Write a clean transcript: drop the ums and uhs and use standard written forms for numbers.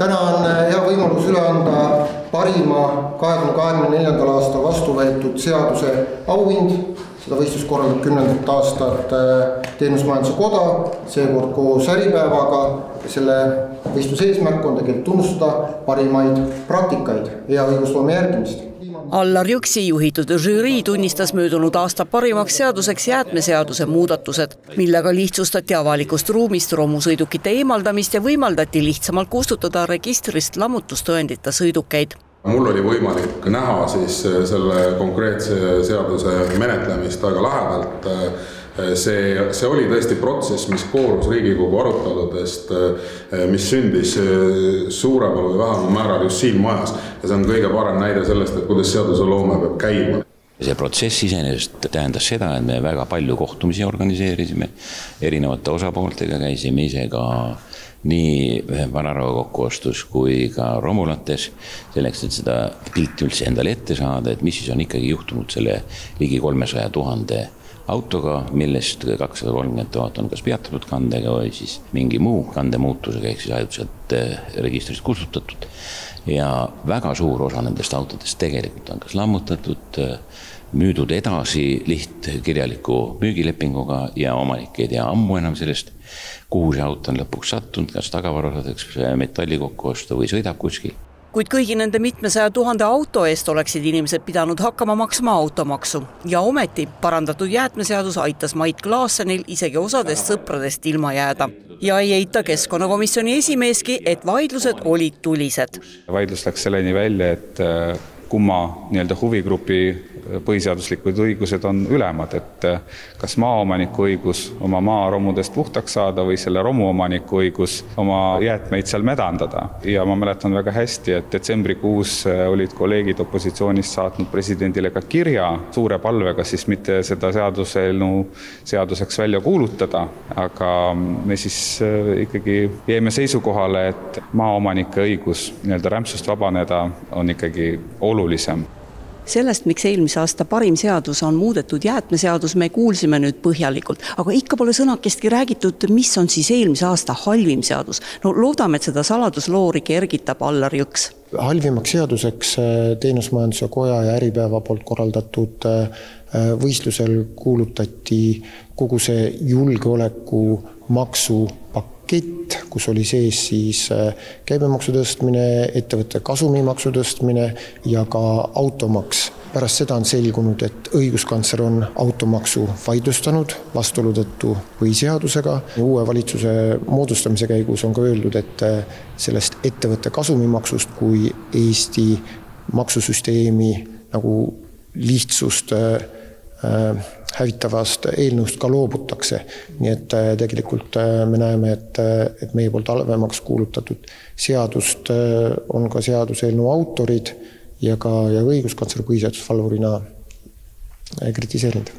Täna on hea võimalus üle anda parima 2024. aastal vastu võetud seaduse auhind. Seda võistlust korraldab 10. aastat Teenusmajanduse Koda, seekord koos Äripäevaga. Selle võistluse eesmärk on tegelikult tunnustada parimaid praktikaid ja õigusloome järgimist. Allar Jõksi juhitud žürii tunnistas möödunud aasta parimaks seaduseks jäätmeseaduse muudatused, millega lihtsustati avalikust ruumist romusõidukite eemaldamist ja võimaldati lihtsamalt kustutada registrist lammutustõendita sõidukeid. Mul oli võimalik näha siis selle konkreetse seaduse menetlemist väga lähedalt. See oli tõesti protsess, mis koorus Riigikogu aruteludest, mis sündis suuremal või vähemal määral just siin majas. Ja see on kõige parem näide sellest, et kuidas seaduseloome peab käima. See protsess iseenesest tähendas seda, et me väga palju kohtumisi organiseerisime, erinevate osapooltega käisime ise ka nii vanarava kokkuostus kui ka romulates, selleks, et seda pilti üldse endale ette saada, et mis siis on ikkagi juhtunud selle ligi 300 000 autoga, millest 230 000 on kas peatatud kandega või siis mingi muu kandemuutusega, ehk siis ajutiselt registrist kustutatud. Ja väga suur osa nendest autodest tegelikult on kas lammutatud, müüdud edasi lihtkirjaliku müügilepinguga ja omanik ei tea ammu enam sellest, kuhu see auto on lõpuks sattunud, kas tagavarasadeks metalli kokku osta või sõidab kuskil. Kuid kõigi nende mitmesaja 000 auto eest oleksid inimesed pidanud hakkama maksma automaksu. Ja ometi parandatud jäätmeseadus aitas Mait Klaassenil isegi osadest sõpradest ilma jääda. Ja ei eita keskkonnakomisjoni esimeeski, et vaidlused olid tulised. Vaidlus läks selleni välja, et kumma huvigrupi põhiseaduslikud õigused on ülemad, et kas maaomaniku õigus oma maaromudest puhtaks saada või selle romuomaniku õigus oma jäätmeid seal medandada. Ja ma mäletan väga hästi, et detsembrikuus olid kolleegid opositsioonist saatnud presidendile ka kirja suure palvega siis mitte seda seaduseelnõu seaduseks välja kuulutada, aga me siis ikkagi jäime seisukohale, et maaomanike õigus rämpsust vabaneda on ikkagi olulisem. Sellest, miks eelmise aasta parim seadus on muudetud jäätmeseadus, me kuulsime nüüd põhjalikult, aga ikka pole sõnakestki räägitud, mis on siis eelmise aasta halvim seadus. No loodame, et seda saladusloori kergitab Allar Jõks. Halvimaks seaduseks Teenusmajanduse Koja ja Äripäeva poolt korraldatud võistlusel kuulutati kogu see julgeoleku maksupakett, kus oli sees siis käibemaksu tõstmine, ettevõtte kasumimaksu tõstmine ja ka automaks. Pärast seda on selgunud, et õiguskantsler on automaksu vaidlustanud vastuolu tõttu põhiseadusega. Uue valitsuse moodustamise käigus on ka öeldud, et sellest ettevõtte kasumimaksust kui Eesti maksusüsteemi nagu lihtsust hävitavast eelnõust ka loobutakse. Nii et tegelikult me näeme, et meie poolt halvemaks kuulutatud seadust on ka seaduseelnõu autorid ja ka õiguskantsler põhiseadusvalvurina kritiseerinud.